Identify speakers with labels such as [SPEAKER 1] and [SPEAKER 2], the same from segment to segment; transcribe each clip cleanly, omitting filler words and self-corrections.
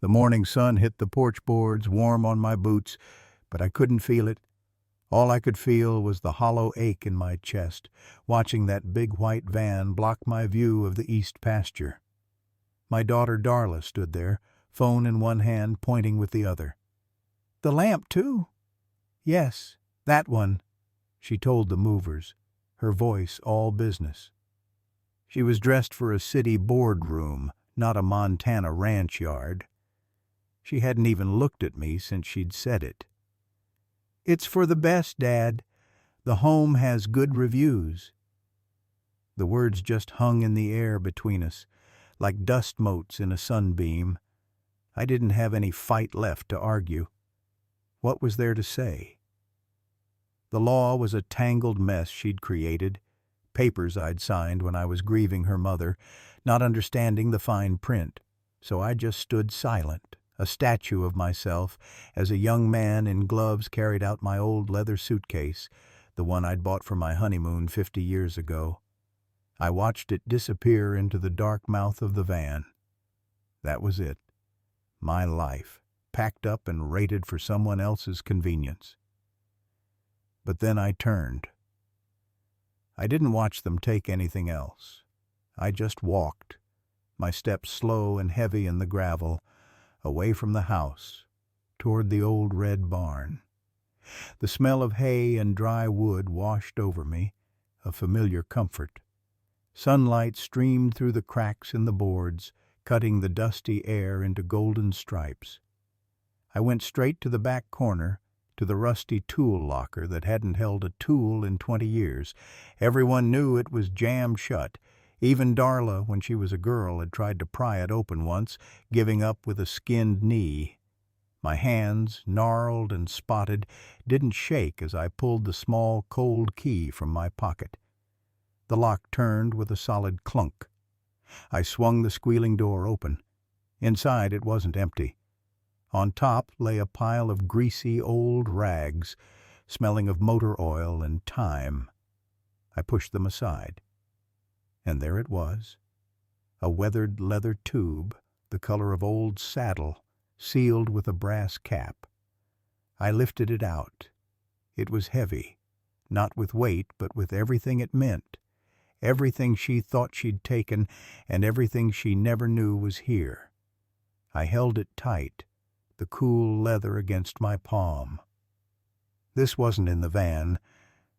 [SPEAKER 1] The morning sun hit the porch boards, warm on my boots, but I couldn't feel it. All I could feel was the hollow ache in my chest, watching that big white van block my view of the east pasture. My daughter Darla stood there, phone in one hand, pointing with the other. "The lamp, too?" "Yes, that one," she told the movers, her voice all business. She was dressed for a city boardroom, not a Montana ranch yard. She hadn't even looked at me since she'd said it. "It's for the best, Dad. The home has good reviews." The words just hung in the air between us, like dust motes in a sunbeam. I didn't have any fight left to argue. What was there to say? The law was a tangled mess she'd created, papers I'd signed when I was grieving her mother, not understanding the fine print, so I just stood silent, a statue of myself, as a young man in gloves carried out my old leather suitcase, the one I'd bought for my honeymoon 50 years ago. I watched it disappear into the dark mouth of the van. That was it. My life, packed up and rated for someone else's convenience. But then I turned. I didn't watch them take anything else. I just walked, my steps slow and heavy in the gravel, away from the house, toward the old red barn. The smell of hay and dry wood washed over me, a familiar comfort. Sunlight streamed through the cracks in the boards, cutting the dusty air into golden stripes. I went straight to the back corner, to the rusty tool locker that hadn't held a tool in 20 years. Everyone knew it was jammed shut. Even Darla, when she was a girl, had tried to pry it open once, giving up with a skinned knee. My hands, gnarled and spotted, didn't shake as I pulled the small, cold key from my pocket. The lock turned with a solid clunk. I swung the squealing door open. Inside it wasn't empty. On top lay a pile of greasy old rags, smelling of motor oil and thyme. I pushed them aside. And there it was, a weathered leather tube, the color of old saddle, sealed with a brass cap. I lifted it out. It was heavy, not with weight, but with everything it meant, everything she thought she'd taken, and everything she never knew was here. I held it tight, the cool leather against my palm. This wasn't in the van.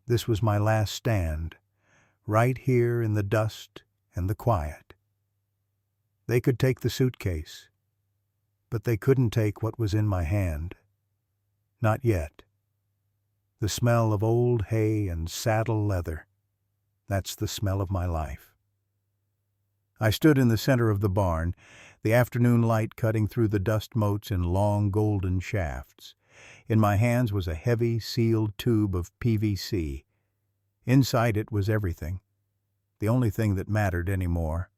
[SPEAKER 1] This was my last stand, right here in the dust and the quiet. They could take the suitcase, but they couldn't take what was in my hand. Not yet. The smell of old hay and saddle leather. That's the smell of my life. I stood in the center of the barn, the afternoon light cutting through the dust motes in long golden shafts. In my hands was a heavy, sealed tube of PVC. Inside it was everything, the only thing that mattered anymore.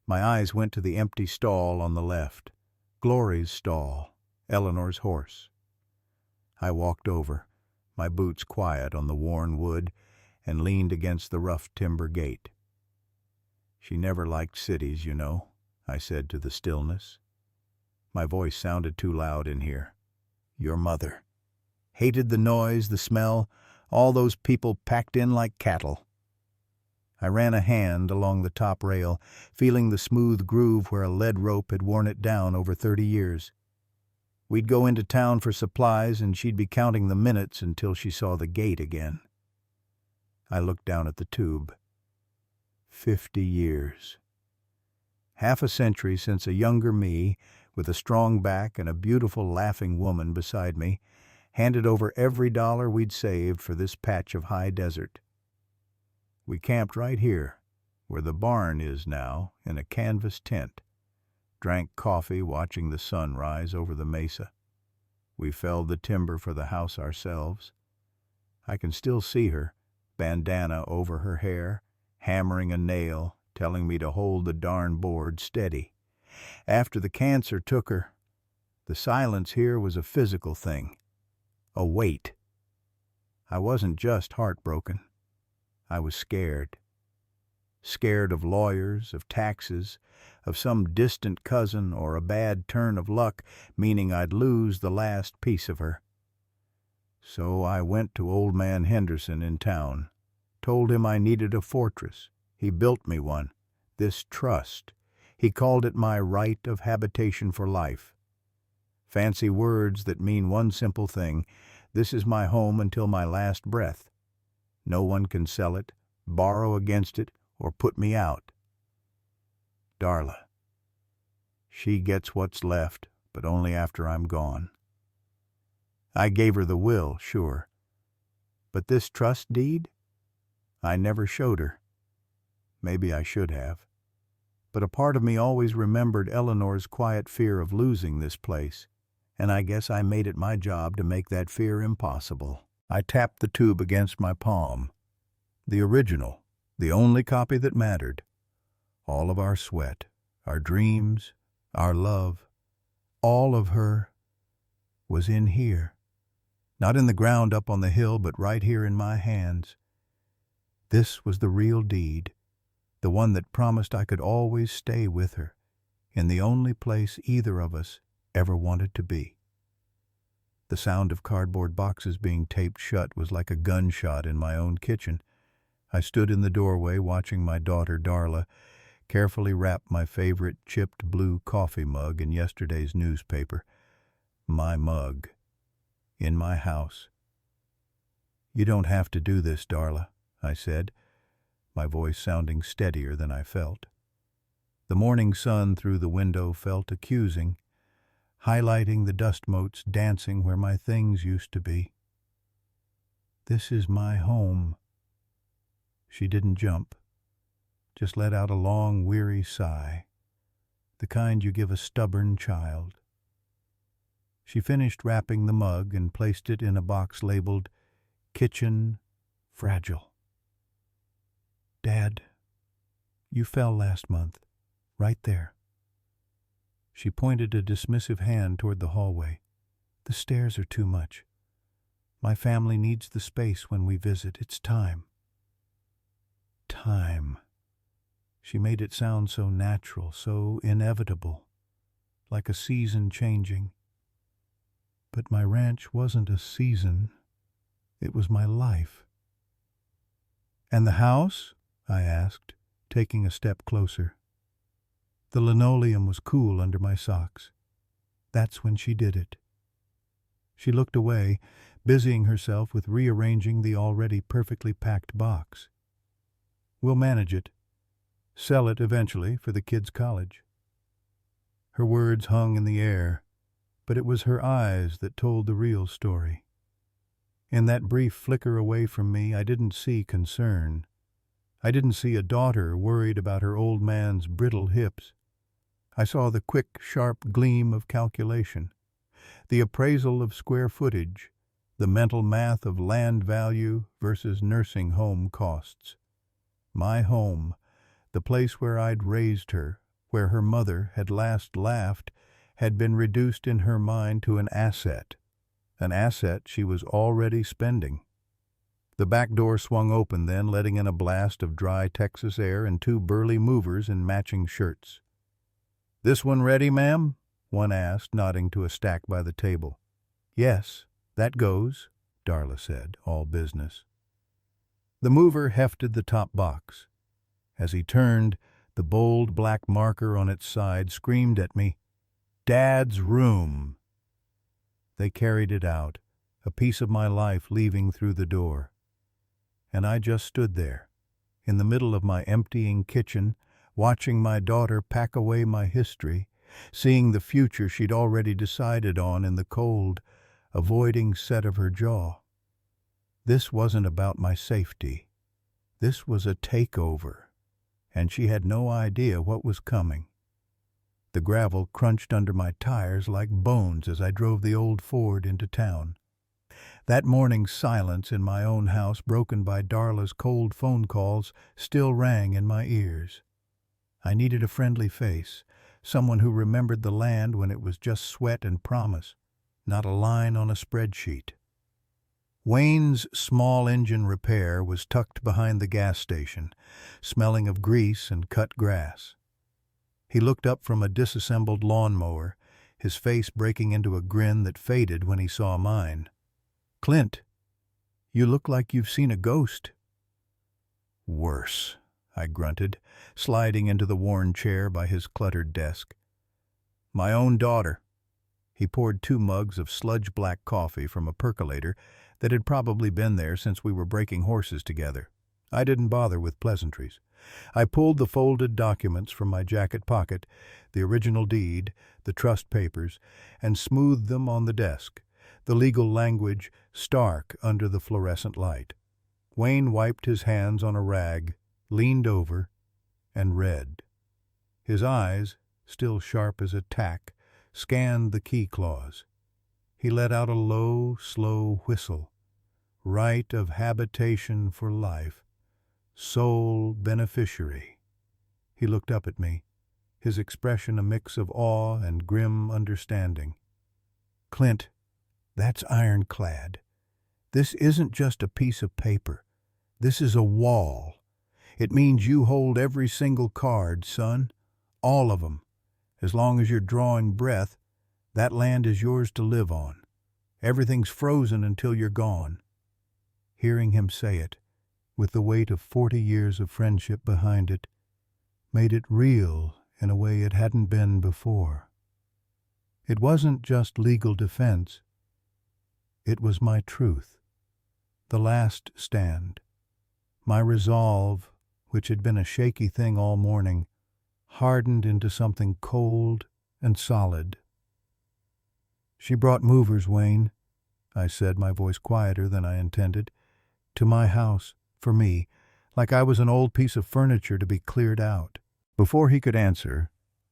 [SPEAKER 1] My eyes went to the empty stall on the left, Glory's stall, Eleanor's horse. I walked over, my boots quiet on the worn wood, and leaned against the rough timber gate. "She never liked cities, you know," I said to the stillness. My voice sounded too loud in here. "Your mother. Hated the noise, the smell, all those people packed in like cattle." I ran a hand along the top rail, feeling the smooth groove where a lead rope had worn it down over 30 years. We'd go into town for supplies, and she'd be counting the minutes until she saw the gate again. I looked down at the tube. 50 years. Half a century since a younger me, with a strong back and a beautiful laughing woman beside me, handed over every dollar we'd saved for this patch of high desert. We camped right here, where the barn is now, in a canvas tent, drank coffee watching the sun rise over the mesa. We felled the timber for the house ourselves. I can still see her, bandana over her hair, hammering a nail, telling me to hold the darn board steady. After the cancer took her, the silence here was a physical thing, a weight. I wasn't just heartbroken. I was scared. scared of lawyers, of taxes, of some distant cousin or a bad turn of luck, meaning I'd lose the last piece of her. So I went to old man Henderson in town, told him I needed a fortress. He built me one, this trust. He called it my right of habitation for life. Fancy words that mean one simple thing: this is my home until my last breath. No one can sell it, borrow against it, or put me out. Darla. She gets what's left, but only after I'm gone. I gave her the will, sure. But this trust deed? I never showed her. Maybe I should have. But a part of me always remembered Eleanor's quiet fear of losing this place, and I guess I made it my job to make that fear impossible. I tapped the tube against my palm. The original, the only copy that mattered. All of our sweat, our dreams, our love, all of her was in here. Not in the ground up on the hill, but right here in my hands. This was the real deed, the one that promised I could always stay with her, in the only place either of us ever wanted to be. The sound of cardboard boxes being taped shut was like a gunshot in my own kitchen. I stood in the doorway watching my daughter Darla carefully wrap my favorite chipped blue coffee mug in yesterday's newspaper. My mug. In my house. "You don't have to do this, Darla," I said, my voice sounding steadier than I felt. The morning sun through the window felt accusing, highlighting the dust motes dancing where my things used to be. "This is my home." She didn't jump, just let out a long, weary sigh, the kind you give a stubborn child. She finished wrapping the mug and placed it in a box labeled "Kitchen Fragile." "Dad, you fell last month, right there." She pointed a dismissive hand toward the hallway. "The stairs are too much. My family needs the space when we visit. It's time." Time. She made it sound so natural, so inevitable, like a season changing. But my ranch wasn't a season. It was my life. "And the house?" I asked, taking a step closer. The linoleum was cool under my socks. That's when she did it. She looked away, busying herself with rearranging the already perfectly packed box. "We'll manage it. Sell it eventually for the kids' college." Her words hung in the air, but it was her eyes that told the real story. In that brief flicker away from me, I didn't see concern. I didn't see a daughter worried about her old man's brittle hips. I saw the quick, sharp gleam of calculation, the appraisal of square footage, the mental math of land value versus nursing home costs. My home, the place where I'd raised her, where her mother had last laughed, had been reduced in her mind to an asset she was already spending. The back door swung open then, letting in a blast of dry Texas air and two burly movers in matching shirts. "This one ready, ma'am?" one asked, nodding to a stack by the table. "Yes, that goes," Darla said, all business. The mover hefted the top box. As he turned, the bold black marker on its side screamed at me, "Dad's room." They carried it out, a piece of my life leaving through the door. And I just stood there, in the middle of my emptying kitchen, watching my daughter pack away my history, seeing the future she'd already decided on in the cold, avoiding set of her jaw. This wasn't about my safety. This was a takeover, and she had no idea what was coming. The gravel crunched under my tires like bones as I drove the old Ford into town. That morning's silence in my own house, broken by Darla's cold phone calls, still rang in my ears. I needed a friendly face, someone who remembered the land when it was just sweat and promise, not a line on a spreadsheet. Wayne's small engine repair was tucked behind the gas station, smelling of grease and cut grass. He looked up from a disassembled lawnmower, his face breaking into a grin that faded when he saw mine. "Clint, you look like you've seen a ghost." "Worse," I grunted, sliding into the worn chair by his cluttered desk. "My own daughter." He poured 2 mugs of sludge-black coffee from a percolator that had probably been there since we were breaking horses together. I didn't bother with pleasantries. I pulled the folded documents from my jacket pocket, the original deed, the trust papers, and smoothed them on the desk, the legal language stark under the fluorescent light. Wayne wiped his hands on a rag, leaned over, and read. His eyes, still sharp as a tack, scanned the key clause. He let out a low, slow whistle. Right of habitation for life. Sole beneficiary. He looked up at me, his expression a mix of awe and grim understanding. "Clint, that's ironclad. This isn't just a piece of paper. This is a wall. It means you hold every single card, son. All of them. As long as you're drawing breath, that land is yours to live on. Everything's frozen until you're gone." Hearing him say it, with the weight of 40 years of friendship behind it, made it real in a way it hadn't been before. It wasn't just legal defense. It was my truth, the last stand, my resolve, which had been a shaky thing all morning, hardened into something cold and solid. "She brought movers, Wayne," I said, my voice quieter than I intended, "to my house, for me, like I was an old piece of furniture to be cleared out." Before he could answer,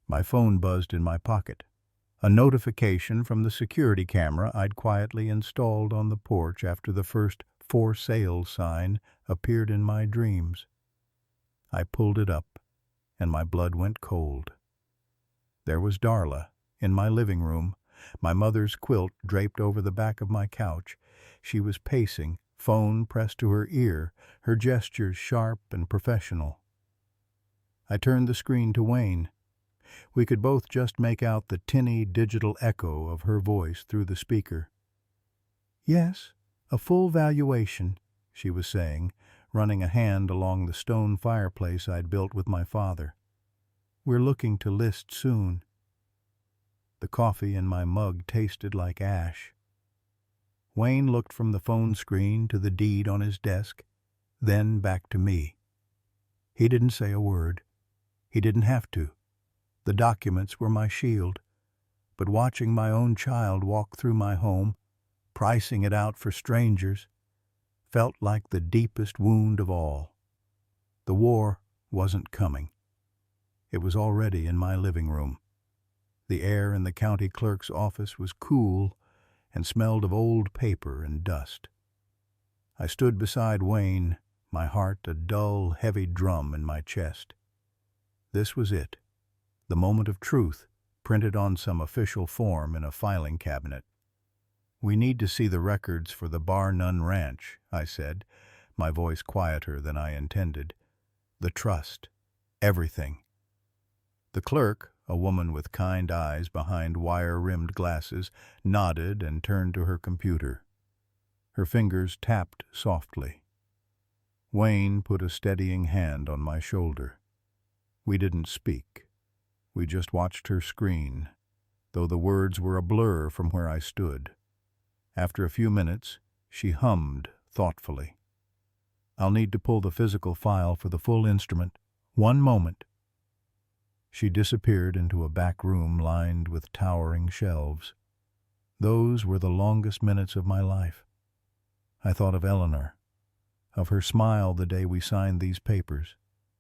[SPEAKER 1] my phone buzzed in my pocket. A notification from the security camera I'd quietly installed on the porch after the first "for sale" sign appeared in my dreams. I pulled it up, and my blood went cold. There was Darla, in my living room, my mother's quilt draped over the back of my couch. She was pacing, phone pressed to her ear, her gestures sharp and professional. I turned the screen to Wayne. We could both just make out the tinny digital echo of her voice through the speaker. "Yes, a full valuation," she was saying, running a hand along the stone fireplace I'd built with my father. "We're looking to list soon." The coffee in my mug tasted like ash. Wayne looked from the phone screen to the deed on his desk, then back to me. He didn't say a word. He didn't have to. The documents were my shield. But watching my own child walk through my home, pricing it out for strangers, felt like the deepest wound of all. The war wasn't coming. It was already in my living room. The air in the county clerk's office was cool and smelled of old paper and dust. I stood beside Wayne, my heart a dull, heavy drum in my chest. This was it, the moment of truth, printed on some official form in a filing cabinet. "We need to see the records for the Bar None Ranch," I said, my voice quieter than I intended. "The trust. Everything." The clerk, a woman with kind eyes behind wire-rimmed glasses, nodded and turned to her computer. Her fingers tapped softly. Wayne put a steadying hand on my shoulder. We didn't speak. We just watched her screen, though the words were a blur from where I stood. After a few minutes, she hummed thoughtfully. "I'll need to pull the physical file for the full instrument. One moment." She disappeared into a back room lined with towering shelves. Those were the longest minutes of my life. I thought of Eleanor, of her smile the day we signed these papers,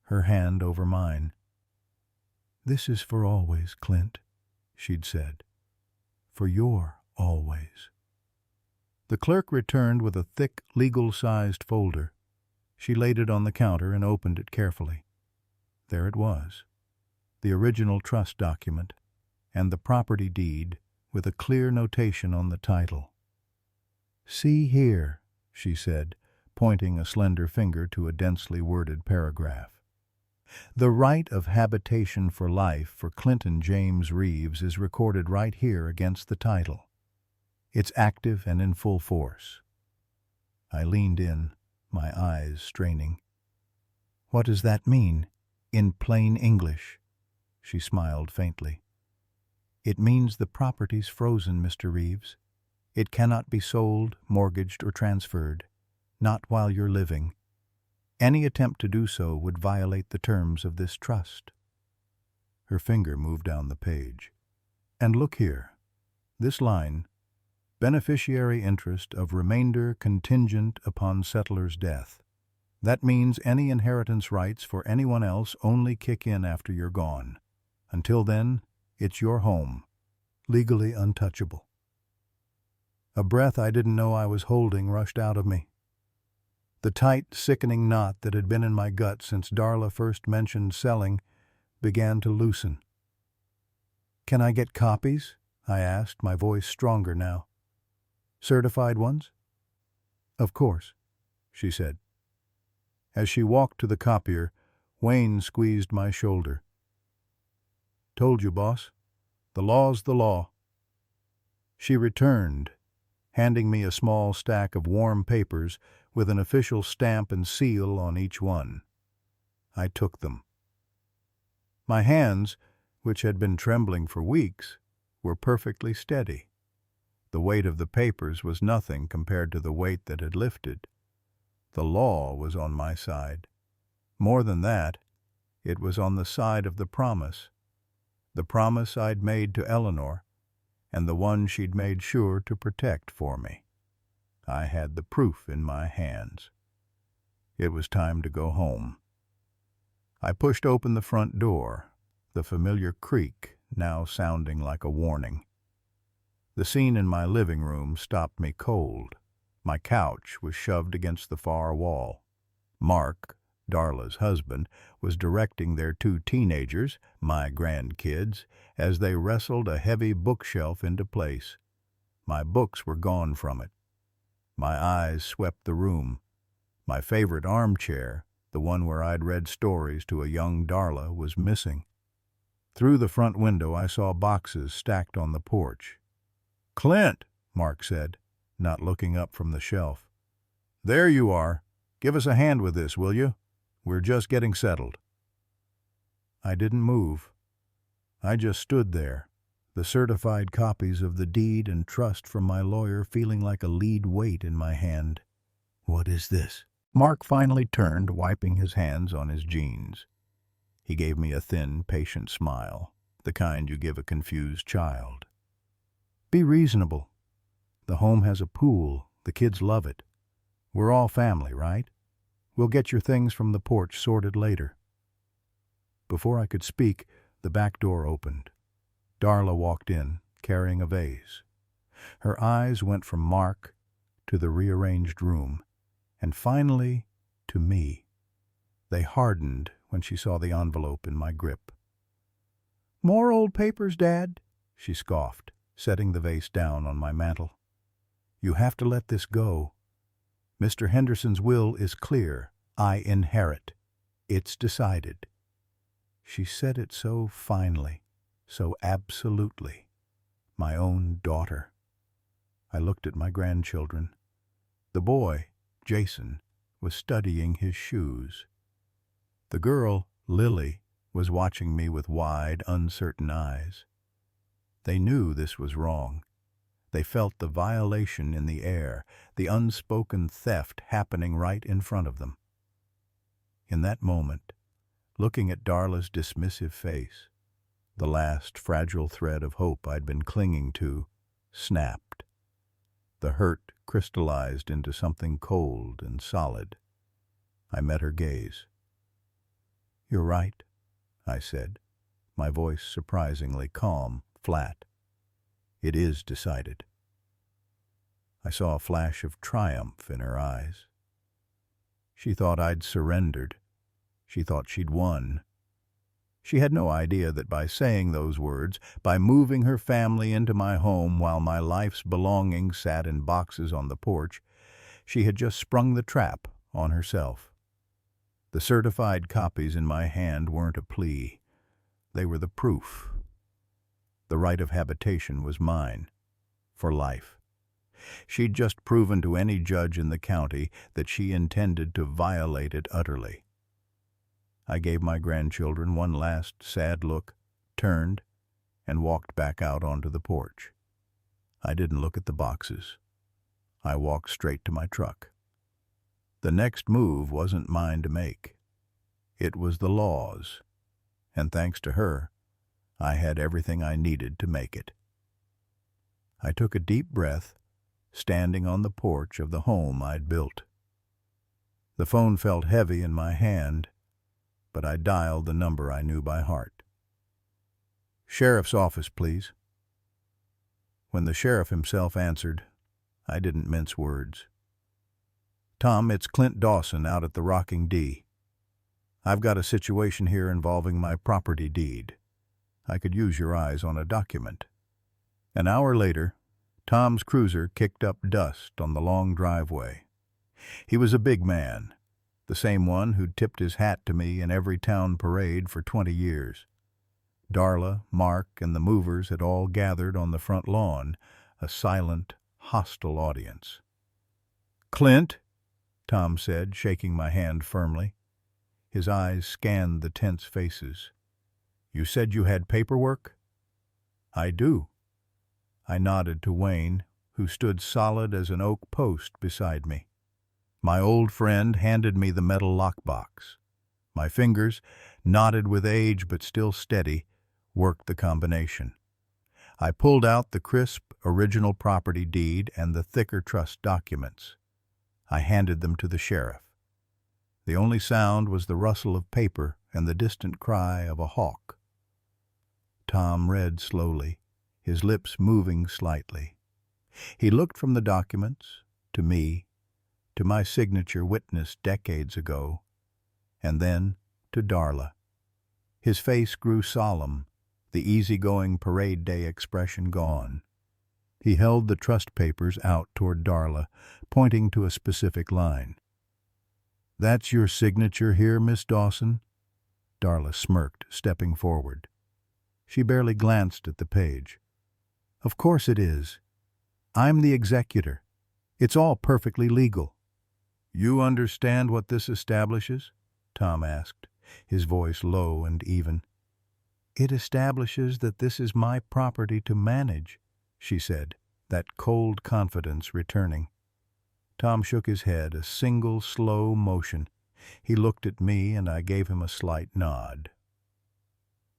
[SPEAKER 1] her hand over mine. "This is for always, Clint," she'd said. "For your always." The clerk returned with a thick, legal-sized folder. She laid it on the counter and opened it carefully. There it was, the original trust document, and the property deed with a clear notation on the title. "See here," she said, pointing a slender finger to a densely worded paragraph. The right of habitation for life for Clinton James Reeves is recorded right here against the title. It's active and in full force. I leaned in, my eyes straining. What does that mean, in plain English? She smiled faintly. It means the property's frozen, Mr. Reeves. It cannot be sold, mortgaged, or transferred, not while you're living. Any attempt to do so would violate the terms of this trust. Her finger moved down the page. And look here. This line, beneficiary interest of remainder contingent upon settler's death. That means any inheritance rights for anyone else only kick in after you're gone. Until then, it's your home, legally untouchable. A breath I didn't know I was holding rushed out of me. The tight, sickening knot that had been in my gut since Darla first mentioned selling began to loosen. "Can I get copies?" I asked, my voice stronger now. "Certified ones?" "Of course," she said. As she walked to the copier, Wayne squeezed my shoulder. "Told you, boss. The law's the law." She returned, handing me a small stack of warm papers with an official stamp and seal on each one. I took them. My hands, which had been trembling for weeks, were perfectly steady. The weight of the papers was nothing compared to the weight that had lifted. The law was on my side. More than that, it was on the side of the promise I'd made to Eleanor, and the one she'd made sure to protect for me. I had the proof in my hands. It was time to go home. I pushed open the front door, the familiar creak now sounding like a warning. The scene in my living room stopped me cold. My couch was shoved against the far wall. Mark, Darla's husband, was directing their 2 teenagers, my grandkids, as they wrestled a heavy bookshelf into place. My books were gone from it. My eyes swept the room. My favorite armchair, the one where I'd read stories to a young Darla, was missing. Through the front window I saw boxes stacked on the porch. "Clint," Mark said, not looking up from the shelf. "There you are. Give us a hand with this, will you? We're just getting settled." I didn't move. I just stood there, the certified copies of the deed and trust from my lawyer feeling like a lead weight in my hand. "What is this?" Mark finally turned, wiping his hands on his jeans. He gave me a thin, patient smile, the kind you give a confused child. "Be reasonable. The home has a pool. The kids love it. We're all family, right? We'll get your things from the porch sorted later." Before I could speak, the back door opened. Darla walked in, carrying a vase. Her eyes went from Mark to the rearranged room, and finally to me. They hardened when she saw the envelope in my grip. "More old papers, Dad," she scoffed, setting the vase down on my mantel. "You have to let this go. Mr. Henderson's will is clear. I inherit. It's decided." She said it so finely, so absolutely. My own daughter. I looked at my grandchildren. The boy, Jason, was studying his shoes. The girl, Lily, was watching me with wide, uncertain eyes. They knew this was wrong. They felt the violation in the air, the unspoken theft happening right in front of them. In that moment, looking at Darla's dismissive face, the last fragile thread of hope I'd been clinging to snapped. The hurt crystallized into something cold and solid. I met her gaze. "You're right," I said, my voice surprisingly calm, flat. "It is decided." I saw a flash of triumph in her eyes. She thought I'd surrendered. She thought she'd won. She had no idea that by saying those words, by moving her family into my home while my life's belongings sat in boxes on the porch, She had just sprung the trap on herself. The certified copies in my hand weren't a plea. They were the proof. The right of habitation was mine, for life. She'd just proven to any judge in the county that she intended to violate it utterly. I gave my grandchildren one last sad look, turned, and walked back out onto the porch. I didn't look at the boxes. I walked straight to my truck. The next move wasn't mine to make. It was the law's, and thanks to her, I had everything I needed to make it. I took a deep breath, standing on the porch of the home I'd built. The phone felt heavy in my hand, but I dialed the number I knew by heart. "Sheriff's office, please." When the sheriff himself answered, I didn't mince words. "Tom, it's Clint Dawson out at the Rocking D. I've got a situation here involving my property deed. I could use your eyes on a document." An hour later, Tom's cruiser kicked up dust on the long driveway. He was a big man, the same one who'd tipped his hat to me in every town parade for 20 years. Darla, Mark, and the movers had all gathered on the front lawn, a silent, hostile audience. "Clint," Tom said, shaking my hand firmly. His eyes scanned the tense faces. "You said you had paperwork?" "I do." I nodded to Wayne, who stood solid as an oak post beside me. My old friend handed me the metal lockbox. My fingers, knotted with age but still steady, worked the combination. I pulled out the crisp, original property deed and the thicker trust documents. I handed them to the sheriff. The only sound was the rustle of paper and the distant cry of a hawk. Tom read slowly, his lips moving slightly. He looked from the documents to me, to my signature witnessed decades ago, and then to Darla. His face grew solemn, the easygoing parade day expression gone. He held the trust papers out toward Darla, pointing to a specific line. "That's your signature here, Miss Dawson?" Darla smirked, stepping forward. She barely glanced at the page. "Of course it is. I'm the executor. It's all perfectly legal." "You understand what this establishes?" Tom asked, his voice low and even. "It establishes that this is my property to manage," she said, that cold confidence returning. Tom shook his head, a single slow motion. He looked at me, and I gave him a slight nod.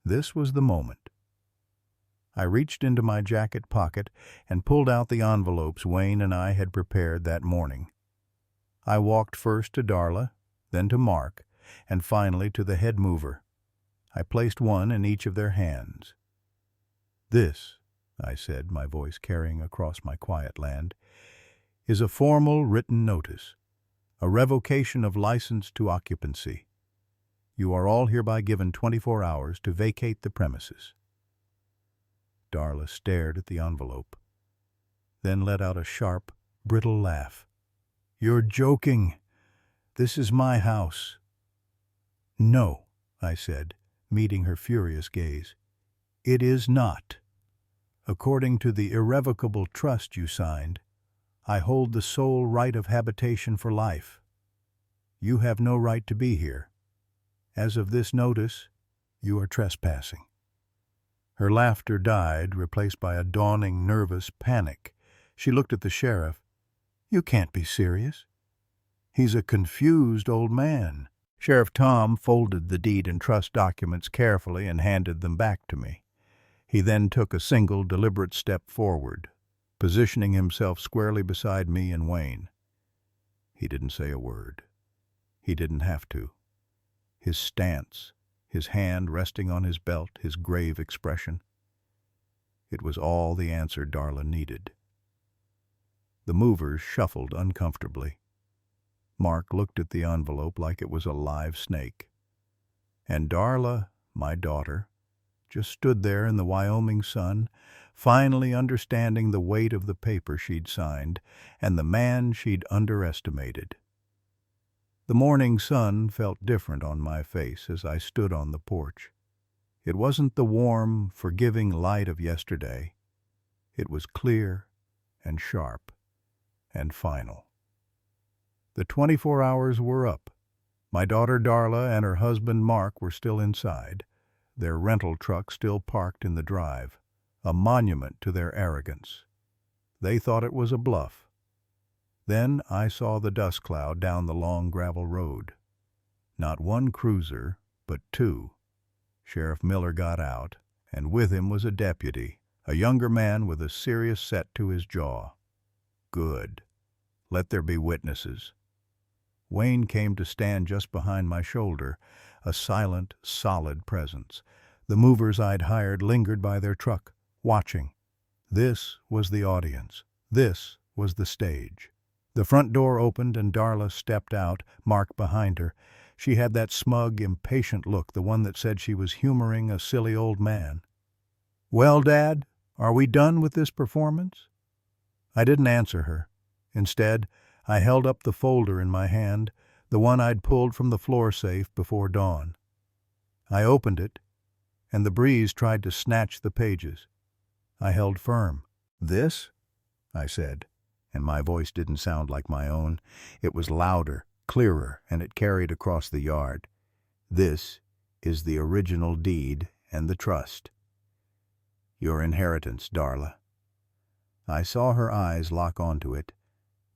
[SPEAKER 1] This was the moment. I reached into my jacket pocket and pulled out the envelopes Wayne and I had prepared that morning. I walked first to Darla, then to Mark, and finally to the head mover. I placed one in each of their hands. "This," I said, my voice carrying across my quiet land, "is a formal written notice, a revocation of license to occupancy. You are all hereby given 24 hours to vacate the premises." Darla stared at the envelope, then let out a sharp, brittle laugh. "You're joking. This is my house." "No," I said, meeting her furious gaze. "It is not. According to the irrevocable trust you signed, I hold the sole right of habitation for life. You have no right to be here. As of this notice, you are trespassing." Her laughter died, replaced by a dawning nervous panic. She looked at the sheriff. "You can't be serious." "He's a confused old man." Sheriff Tom folded the deed and trust documents carefully and handed them back to me. He then took a single, deliberate step forward, positioning himself squarely beside me and Wayne. He didn't say a word. He didn't have to. His stance, his hand resting on his belt, his grave expression. It was all the answer Darla needed. The movers shuffled uncomfortably. Mark looked at the envelope like it was a live snake. And Darla, my daughter, just stood there in the Wyoming sun, finally understanding the weight of the paper she'd signed and the man she'd underestimated. The morning sun felt different on my face as I stood on the porch. It wasn't the warm, forgiving light of yesterday. It was clear and sharp and final. The 24 hours were up. My daughter Darla and her husband Mark were still inside, their rental truck still parked in the drive, a monument to their arrogance. They thought it was a bluff. Then I saw the dust cloud down the long gravel road. Not one cruiser, but two. Sheriff Miller got out, and with him was a deputy, a younger man with a serious set to his jaw. Good. Let there be witnesses. Wayne came to stand just behind my shoulder, a silent, solid presence. The movers I'd hired lingered by their truck, watching. This was the audience. This was the stage. The front door opened and Darla stepped out, Mark behind her. She had that smug, impatient look, the one that said she was humoring a silly old man. "Well, Dad, are we done with this performance?" I didn't answer her. Instead, I held up the folder in my hand, the one I'd pulled from the floor safe before dawn. I opened it, and the breeze tried to snatch the pages. I held firm. "This?" I said, and my voice didn't sound like my own. It was louder, clearer, and it carried across the yard. "This is the original deed and the trust. Your inheritance, Darla." I saw her eyes lock onto it,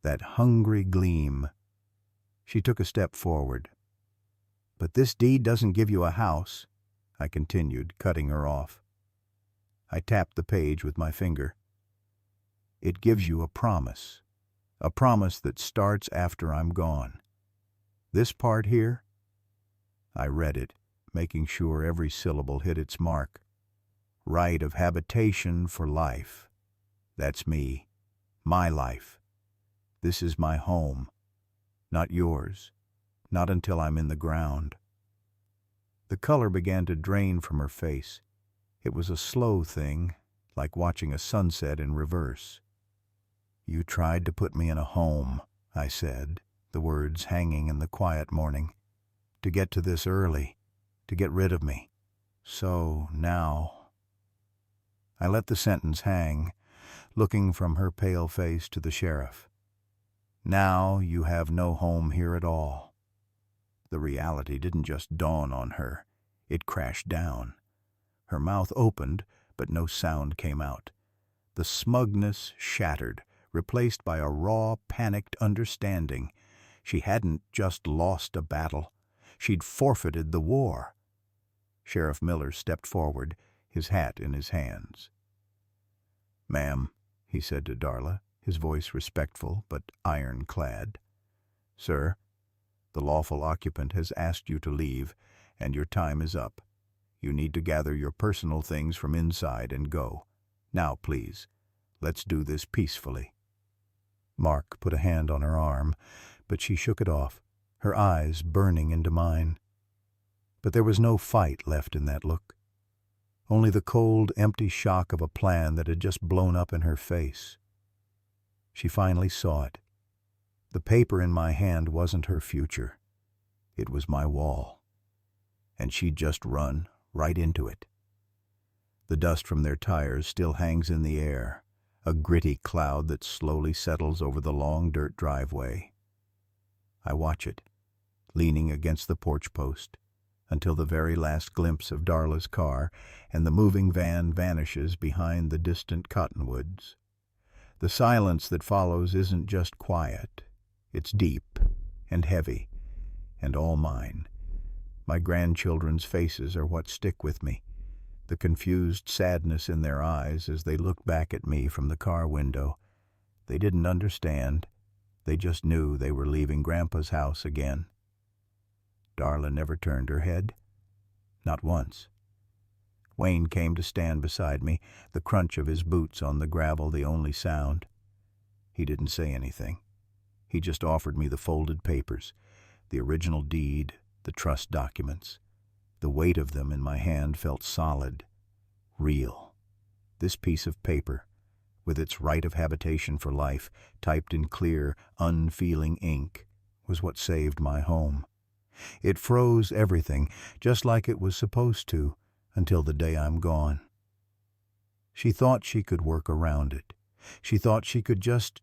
[SPEAKER 1] that hungry gleam. She took a step forward. "But this deed doesn't give you a house," I continued, cutting her off. I tapped the page with my finger. "It gives you a promise that starts after I'm gone. This part here?" I read it, making sure every syllable hit its mark. "Right of habitation for life. That's me. My life. This is my home. Not yours. Not until I'm in the ground." The color began to drain from her face. It was a slow thing, like watching a sunset in reverse. "You tried to put me in a home," I said, the words hanging in the quiet morning. "To get to this early, to get rid of me. So now—" I let the sentence hang, looking from her pale face to the sheriff. "Now you have no home here at all." The reality didn't just dawn on her. It crashed down. Her mouth opened, but no sound came out. The smugness shattered, replaced by a raw, panicked understanding. She hadn't just lost a battle. She'd forfeited the war. Sheriff Miller stepped forward, his hat in his hands. "Ma'am," he said to Darla, his voice respectful but ironclad. "Sir, the lawful occupant has asked you to leave, and your time is up. You need to gather your personal things from inside and go. Now, please, let's do this peacefully." Mark put a hand on her arm, but she shook it off, her eyes burning into mine. But there was no fight left in that look. Only the cold, empty shock of a plan that had just blown up in her face. She finally saw it. The paper in my hand wasn't her future. It was my wall. And she'd just run right into it. The dust from their tires still hangs in the air, a gritty cloud that slowly settles over the long dirt driveway. I watch it, leaning against the porch post, until the very last glimpse of Darla's car and the moving van vanishes behind the distant cottonwoods. The silence that follows isn't just quiet. It's deep and heavy, and all mine. My grandchildren's faces are what stick with me, the confused sadness in their eyes as they looked back at me from the car window. They didn't understand. They just knew they were leaving Grandpa's house again. Darla never turned her head. Not once. Wayne came to stand beside me, the crunch of his boots on the gravel the only sound. He didn't say anything. He just offered me the folded papers, the original deed, the trust documents. The weight of them in my hand felt solid, real. This piece of paper, with its right of habitation for life, typed in clear, unfeeling ink, was what saved my home. It froze everything, just like it was supposed to, until the day I'm gone. She thought she could work around it. She thought she could just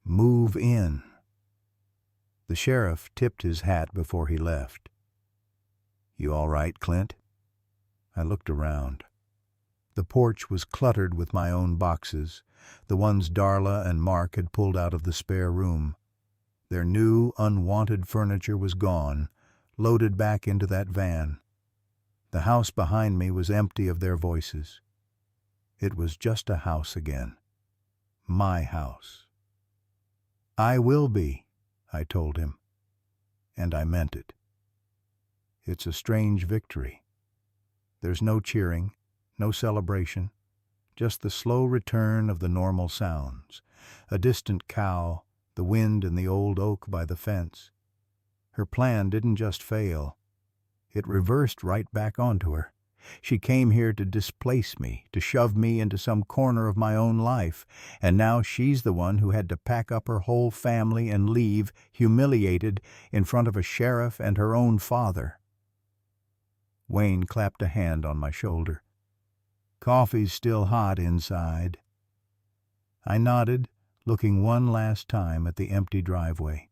[SPEAKER 1] move in. The sheriff tipped his hat before he left. "You all right, Clint?" I looked around. The porch was cluttered with my own boxes, the ones Darla and Mark had pulled out of the spare room. Their new, unwanted furniture was gone, loaded back into that van. The house behind me was empty of their voices. It was just a house again. My house. "I will be," I told him, and I meant it. It's a strange victory. There's no cheering, no celebration, just the slow return of the normal sounds, a distant cow, the wind in the old oak by the fence. Her plan didn't just fail. It reversed right back onto her. She came here to displace me, to shove me into some corner of my own life, and now she's the one who had to pack up her whole family and leave, humiliated, in front of a sheriff and her own father. Wayne clapped a hand on my shoulder. "Coffee's still hot inside." I nodded, looking one last time at the empty driveway.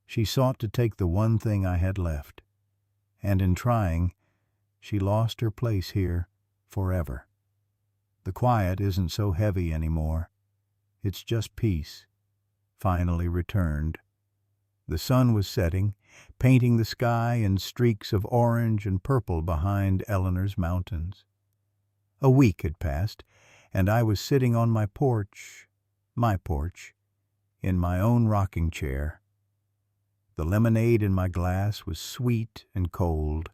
[SPEAKER 1] She sought to take the one thing I had left, and in trying, she lost her place here forever. The quiet isn't so heavy anymore. It's just peace, finally returned. The sun was setting, painting the sky in streaks of orange and purple behind Eleanor's mountains. A week had passed, and I was sitting on my porch, in my own rocking chair. The lemonade in my glass was sweet and cold.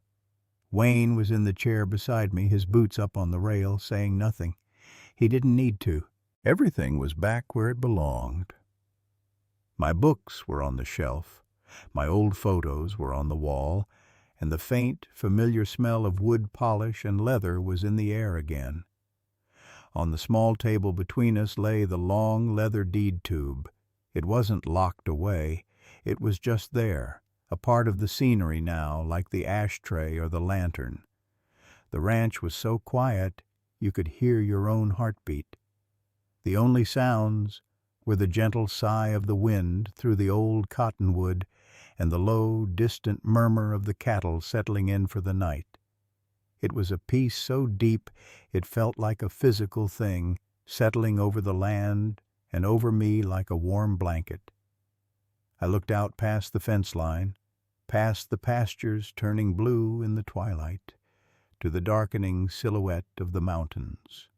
[SPEAKER 1] Wayne was in the chair beside me, his boots up on the rail, saying nothing. He didn't need to. Everything was back where it belonged. My books were on the shelf, my old photos were on the wall, and the faint, familiar smell of wood polish and leather was in the air again. On the small table between us lay the long leather deed tube. It wasn't locked away. It was just there, a part of the scenery now, like the ashtray or the lantern. The ranch was so quiet you could hear your own heartbeat. The only sounds were the gentle sigh of the wind through the old cottonwood and the low, distant murmur of the cattle settling in for the night. It was a peace so deep it felt like a physical thing, settling over the land and over me like a warm blanket. I looked out past the fence line, past the pastures turning blue in the twilight, to the darkening silhouette of the mountains.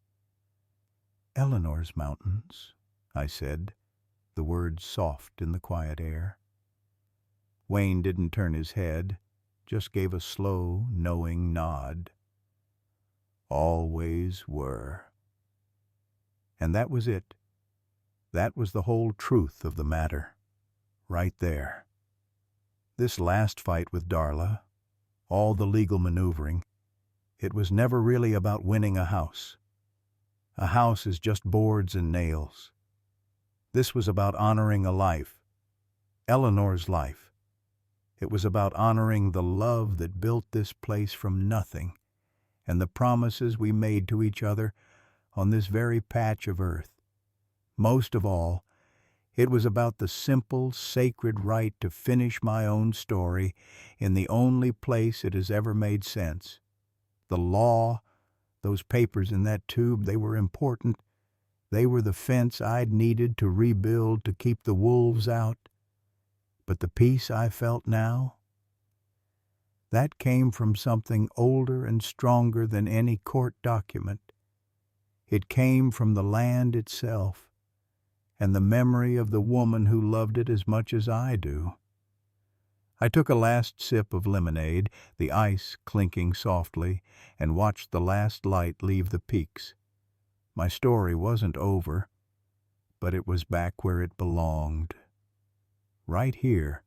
[SPEAKER 1] "Eleanor's mountains," I said, the words soft in the quiet air. Wayne didn't turn his head, just gave a slow, knowing nod. "Always were." And that was it. That was the whole truth of the matter, right there. This last fight with Darla, all the legal maneuvering, it was never really about winning a house. A house is just boards and nails. This was about honoring a life, Eleanor's life. It was about honoring the love that built this place from nothing, and the promises we made to each other on this very patch of earth. Most of all, it was about the simple, sacred right to finish my own story in the only place it has ever made sense. The law, those papers in that tube, they were important. They were the fence I'd needed to rebuild to keep the wolves out. But the peace I felt now, that came from something older and stronger than any court document. It came from the land itself, and the memory of the woman who loved it as much as I do. I took a last sip of lemonade, the ice clinking softly, and watched the last light leave the peaks. My story wasn't over, but it was back where it belonged. Right here,